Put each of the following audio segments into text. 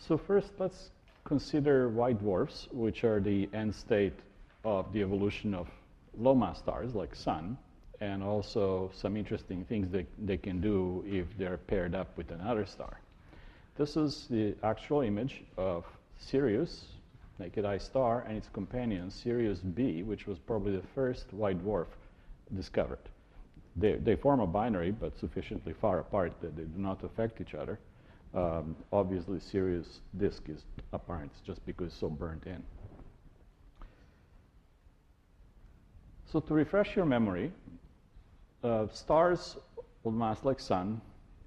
So first, let's consider white dwarfs, which are the end state of the evolution of low-mass stars like Sun, and also some interesting things that they can do if they're paired up with another star. This is the actual image of Sirius, naked eye star, and its companion, Sirius B, which was probably the first white dwarf discovered. They form a binary, but sufficiently far apart that they do not affect each other. Obviously, Sirius disk is apparent just because it's so burnt in. So to refresh your memory, stars with mass like Sun,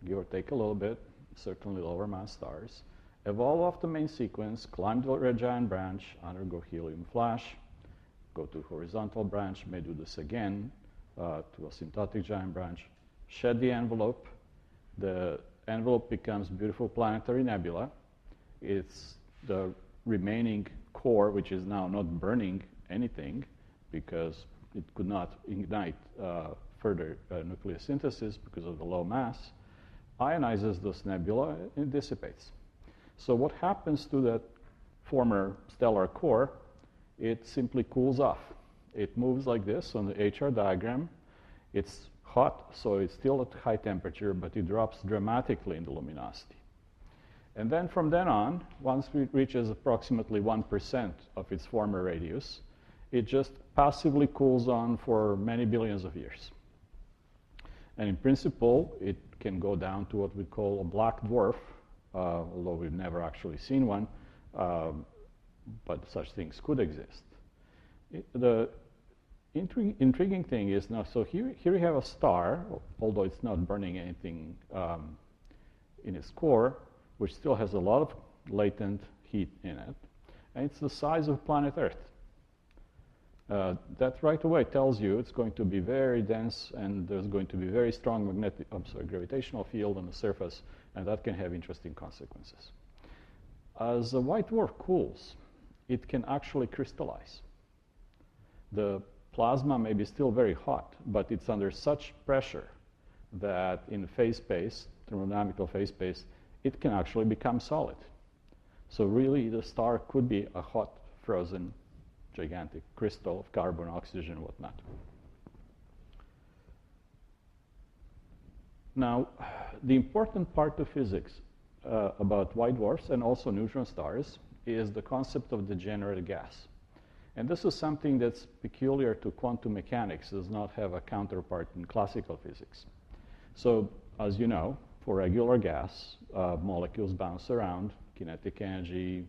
give or take a little bit, certainly lower mass stars, evolve off the main sequence, climb the red giant branch, undergo helium flash, go to horizontal branch, may do this again, to asymptotic giant branch, shed the envelope. The envelope becomes beautiful planetary nebula. It's the remaining core, which is now not burning anything because it could not ignite further nucleosynthesis because of the low mass, ionizes this nebula and dissipates. So what happens to that former stellar core? It simply cools off. It moves like this on the HR diagram. It's hot, so it's still at high temperature, but it drops dramatically in the luminosity. And then from then on, once it reaches approximately 1% of its former radius, it just passively cools on for many billions of years. And in principle, it can go down to what we call a black dwarf, although we've never actually seen one, but such things could exist. The intriguing thing is now, so here we have a star, although it's not burning anything in its core, which still has a lot of latent heat in it, and it's the size of planet Earth. That right away tells you it's going to be very dense, and there's going to be very strong gravitational field on the surface, and that can have interesting consequences. As a white dwarf cools, it can actually crystallize. The plasma may be still very hot, but it's under such pressure that in phase space, thermodynamical phase space, it can actually become solid. So really, the star could be a hot, frozen, gigantic crystal of carbon, oxygen, and whatnot. Now, the important part of physics about white dwarfs and also neutron stars is the concept of degenerate gas. And this is something that's peculiar to quantum mechanics, does not have a counterpart in classical physics. So, as you know, for regular gas, molecules bounce around, kinetic energy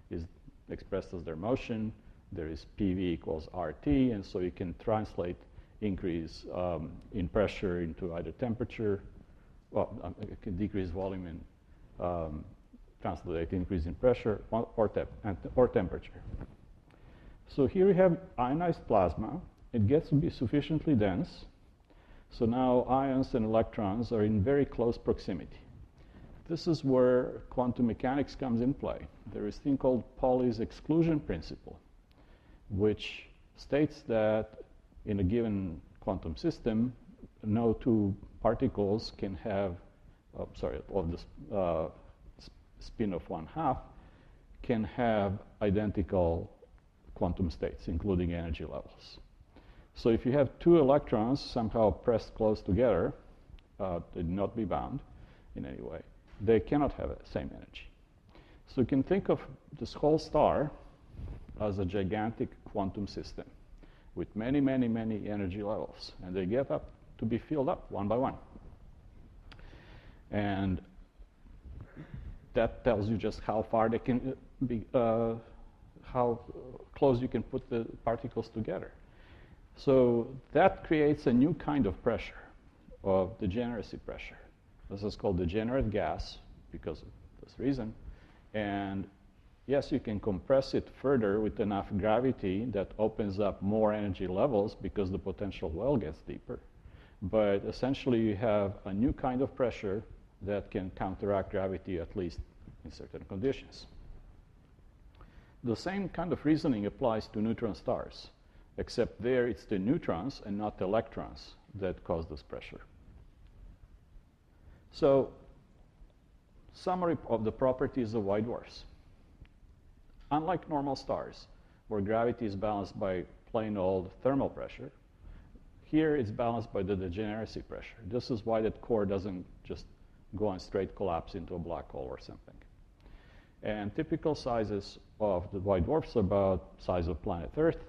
is expressed as their motion, there is PV equals RT, and so you can translate increase in pressure into either temperature, well, it can decrease volume and translate increase in pressure or temperature. So here we have ionized plasma. It gets to be sufficiently dense. So now ions and electrons are in very close proximity. This is where quantum mechanics comes in play. There is a thing called Pauli's exclusion principle, which states that in a given quantum system, no two particles can have, the spin of 1/2 can have identical quantum states, including energy levels. So if you have two electrons somehow pressed close together, they do not be bound in any way, they cannot have the same energy. So you can think of this whole star as a gigantic quantum system with many, many, many energy levels, and they get up to be filled up one by one. And that tells you just how far they can be, how close you can put the particles together. So that creates a new kind of pressure, of degeneracy pressure. This is called degenerate gas because of this reason. And yes, you can compress it further with enough gravity that opens up more energy levels because the potential well gets deeper. But essentially, you have a new kind of pressure that can counteract gravity, at least in certain conditions. The same kind of reasoning applies to neutron stars, except there it's the neutrons and not the electrons that cause this pressure. So summary of the properties of white dwarfs. Unlike normal stars, where gravity is balanced by plain old thermal pressure, here it's balanced by the degeneracy pressure. This is why that core doesn't just go and straight collapse into a black hole or something. And typical sizes of the white dwarfs are about size of planet Earth.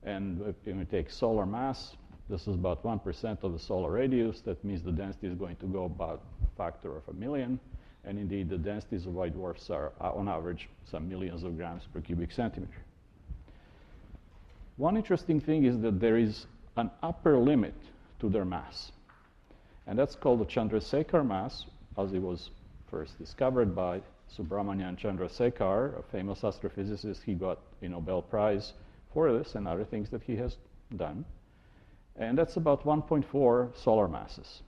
And if you take solar mass, this is about 1% of the solar radius. That means the density is going to go about a factor of 1,000,000. And indeed, the densities of white dwarfs are, on average, some millions of grams per cubic centimeter. One interesting thing is that there is an upper limit to their mass. And that's called the Chandrasekhar mass, as it was first discovered by Subrahmanyan Chandrasekhar, a famous astrophysicist. He got a Nobel Prize for this and other things that he has done. And that's about 1.4 solar masses.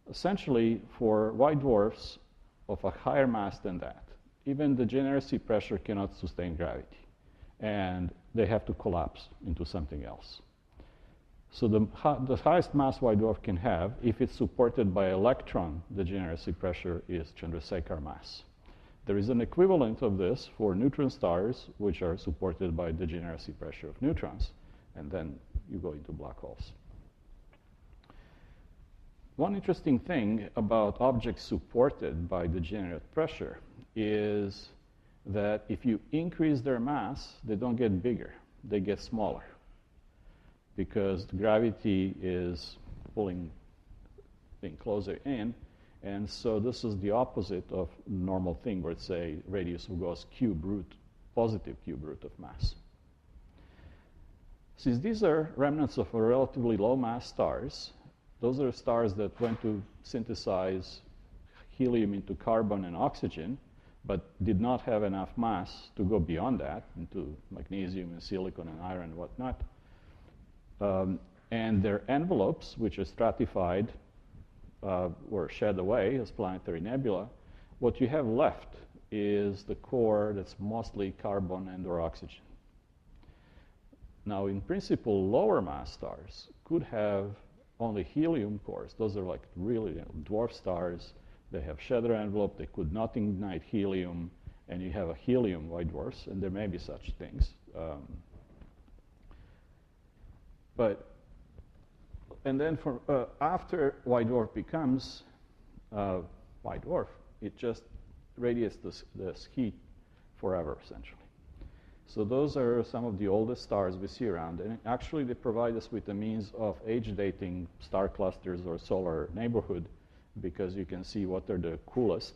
Essentially, for white dwarfs of a higher mass than that, even the degeneracy pressure cannot sustain gravity. And they have to collapse into something else. So the highest mass white dwarf can have, if it's supported by electron degeneracy pressure, is Chandrasekhar mass. There is an equivalent of this for neutron stars, which are supported by degeneracy pressure of neutrons, and then you go into black holes. One interesting thing about objects supported by degenerate pressure is that if you increase their mass, they don't get bigger, they get smaller, because the gravity is pulling things closer in. And so this is the opposite of normal thing, where it's a radius of Gauss cube root, positive cube root of mass. Since these are remnants of a relatively low mass stars, those are stars that went to synthesize helium into carbon and oxygen, but did not have enough mass to go beyond that, into magnesium and silicon and iron and whatnot. And their envelopes, which are stratified, were shed away as planetary nebula. What you have left is the core that's mostly carbon and or oxygen. Now, in principle, lower mass stars could have only helium cores. Those are like really dwarf stars. They have shed their envelope. They could not ignite helium, and you have a helium white dwarfs, and there may be such things. And then after white dwarf becomes white dwarf, it just radiates this heat forever, essentially. So those are some of the oldest stars we see around. And actually, they provide us with a means of age dating star clusters or solar neighborhood, because you can see what are the coolest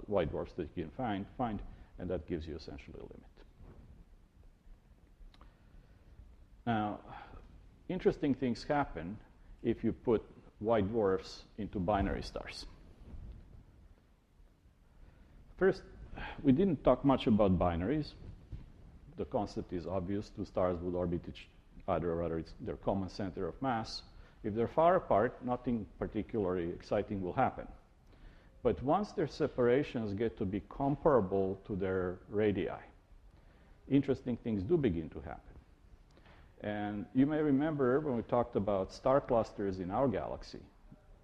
white dwarfs that you can find, and that gives you essentially a limit. Now, interesting things happen if you put white dwarfs into binary stars. First, we didn't talk much about binaries. The concept is obvious. Two stars would orbit each other, or rather it's their common center of mass. If they're far apart, nothing particularly exciting will happen. But once their separations get to be comparable to their radii, interesting things do begin to happen. And you may remember when we talked about star clusters in our galaxy,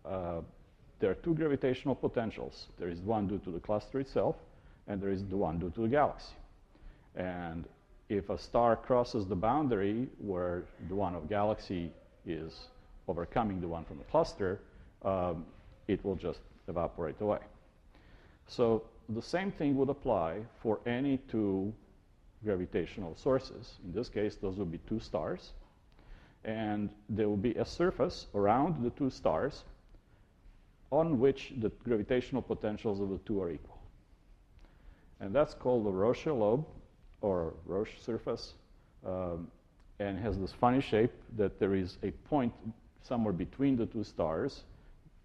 there are two gravitational potentials. There is one due to the cluster itself, and there is the one due to the galaxy. And if a star crosses the boundary where the one of galaxy is overcoming the one from the cluster, it will just evaporate away. So the same thing would apply for any two gravitational sources. In this case, those would be two stars. And there will be a surface around the two stars on which the gravitational potentials of the two are equal. And that's called the Roche lobe, or Roche surface, and has this funny shape that there is a point somewhere between the two stars.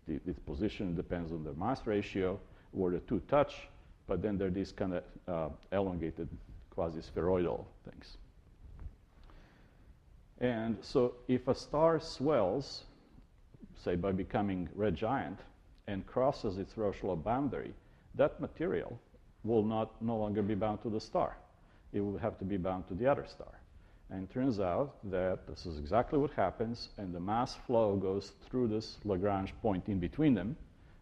Its position depends on the mass ratio, where the two touch, but then there are these kind of elongated quasi-spheroidal things. And so if a star swells, say by becoming red giant, and crosses its Roche lobe boundary, that material will no longer be bound to the star. It will have to be bound to the other star. And it turns out that this is exactly what happens, and the mass flow goes through this Lagrange point in between them.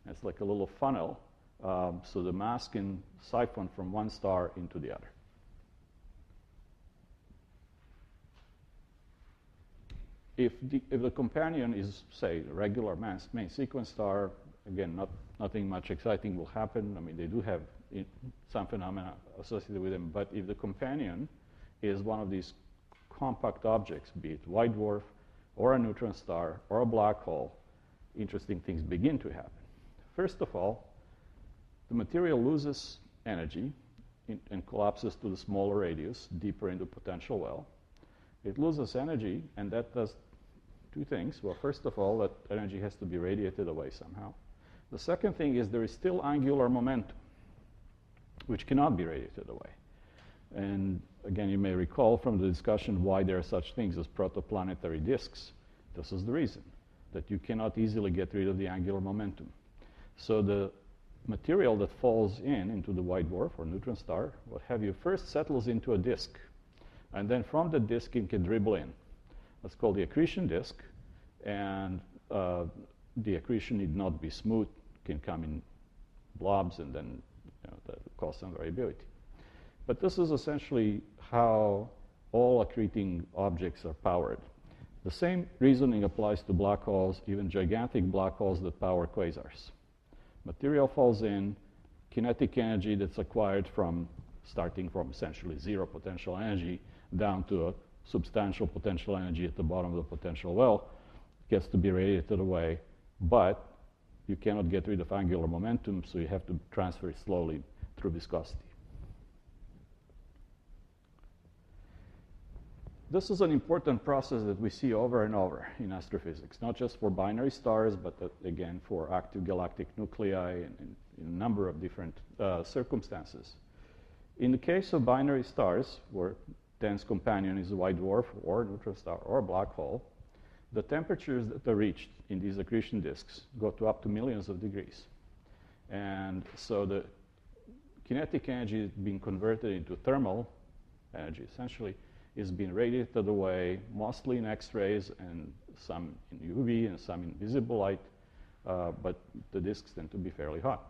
And it's like a little funnel, So the mass can siphon from one star into the other. If the companion is, say, a regular main sequence star, again, nothing much exciting will happen. I mean, they do have some phenomena associated with them, but if the companion is one of these compact objects, be it white dwarf or a neutron star or a black hole, interesting things begin to happen. First of all, the material loses energy and collapses to the smaller radius, deeper into potential well. It loses energy, and that does two things. Well, first of all, that energy has to be radiated away somehow. The second thing is there is still angular momentum, which cannot be radiated away. And again, you may recall from the discussion why there are such things as protoplanetary disks. This is the reason, that you cannot easily get rid of the angular momentum. So the material that falls into the white dwarf or neutron star, what have you, first settles into a disk. And then from the disk, it can dribble in. That's called the accretion disk. And the accretion need not be smooth, can come in blobs, and then that cause some variability. But this is essentially how all accreting objects are powered. The same reasoning applies to black holes, even gigantic black holes that power quasars. Material falls in, kinetic energy that's acquired from starting from essentially zero potential energy down to a substantial potential energy at the bottom of the potential well gets to be radiated away, but you cannot get rid of angular momentum, so you have to transfer it slowly through viscosity. This is an important process that we see over and over in astrophysics, not just for binary stars, but again for active galactic nuclei and in a number of different circumstances. In the case of binary stars, where dense companion is a white dwarf or a neutron star or a black hole, the temperatures that are reached in these accretion disks go to up to millions of degrees. And so the kinetic energy is being converted into thermal energy, essentially, is being radiated away, mostly in X-rays and some in UV and some in visible light, but the disks tend to be fairly hot.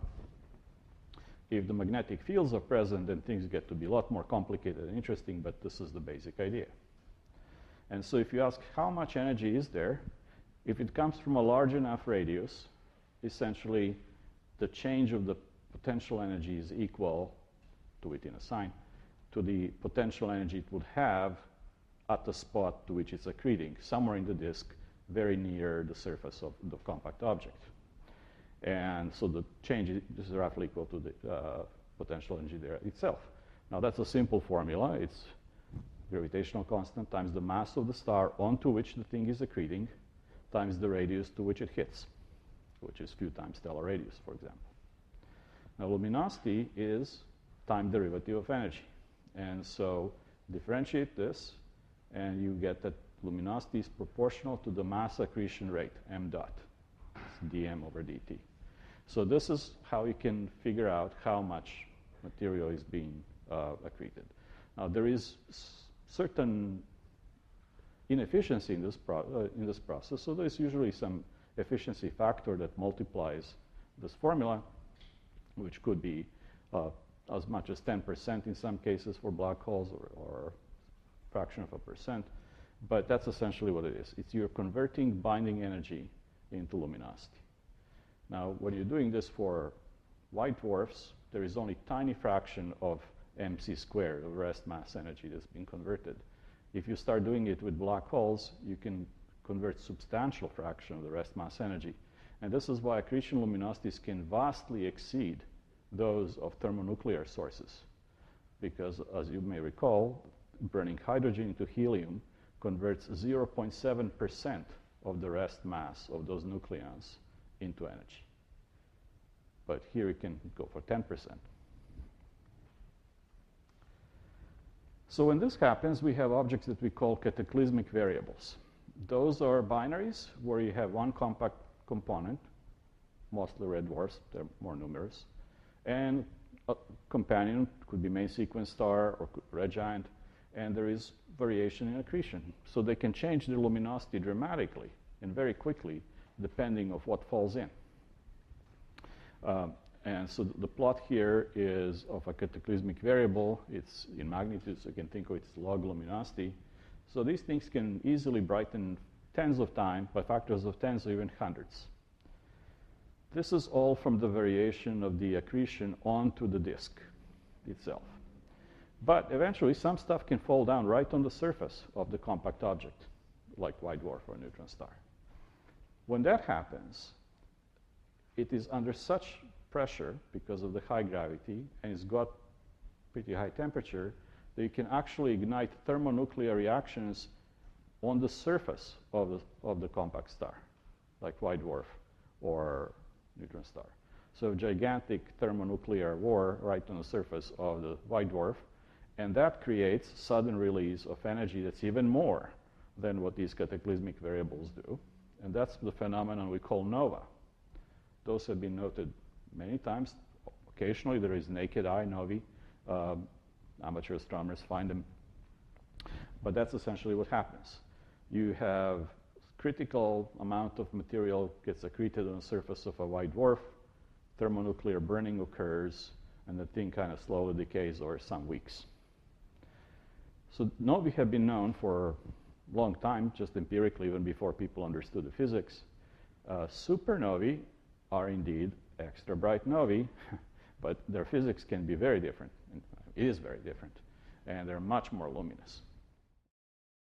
If the magnetic fields are present, then things get to be a lot more complicated and interesting, but this is the basic idea. And so if you ask how much energy is there, if it comes from a large enough radius, essentially the change of the potential energy is equal to it in a sign, to the potential energy it would have at the spot to which it's accreting, somewhere in the disk, very near the surface of the compact object. And so the change is roughly equal to the potential energy there itself. Now that's a simple formula. It's gravitational constant times the mass of the star onto which the thing is accreting times the radius to which it hits, which is few times stellar radius, for example. Now luminosity is time derivative of energy. And so differentiate this, and you get that luminosity is proportional to the mass accretion rate, m dot. It's dm over dt. So this is how you can figure out how much material is being accreted. Now there is certain inefficiency in this process, so there's usually some efficiency factor that multiplies this formula, which could be as much as 10% in some cases for black holes, or a fraction of a percent. But that's essentially what it is. It's you're converting binding energy into luminosity. Now, when you're doing this for white dwarfs, there is only a tiny fraction of mc squared, of rest mass energy, that's being converted. If you start doing it with black holes, you can convert substantial fraction of the rest mass energy. And this is why accretion luminosities can vastly exceed those of thermonuclear sources. Because, as you may recall, burning hydrogen into helium converts 0.7% of the rest mass of those nucleons into energy. But here you can go for 10%. So when this happens, we have objects that we call cataclysmic variables. Those are binaries where you have one compact component, mostly red dwarfs, they're more numerous, and a companion, could be main sequence star or red giant, and there is variation in accretion. So they can change their luminosity dramatically and very quickly, depending on what falls in. And so the plot here is of a cataclysmic variable. It's in magnitude, so you can think of it as log luminosity. So these things can easily brighten tens of times, by factors of tens or even hundreds. This is all from the variation of the accretion onto the disk itself. But eventually, some stuff can fall down right on the surface of the compact object, like white dwarf or neutron star. When that happens, it is under such pressure because of the high gravity, and it's got pretty high temperature, that you can actually ignite thermonuclear reactions on the surface of the compact star, like white dwarf or neutron star. So a gigantic thermonuclear war right on the surface of the white dwarf, and that creates sudden release of energy that's even more than what these cataclysmic variables do. And that's the phenomenon we call nova. Those have been noted many times. Occasionally there is naked eye novae. Amateur astronomers find them. But that's essentially what happens. You have critical amount of material gets accreted on the surface of a white dwarf, thermonuclear burning occurs, and the thing kind of slowly decays over some weeks. So novae have been known for a long time, just empirically, even before people understood the physics. Supernovae are indeed extra bright novae, but their physics can be very different. It is very different, and they're much more luminous.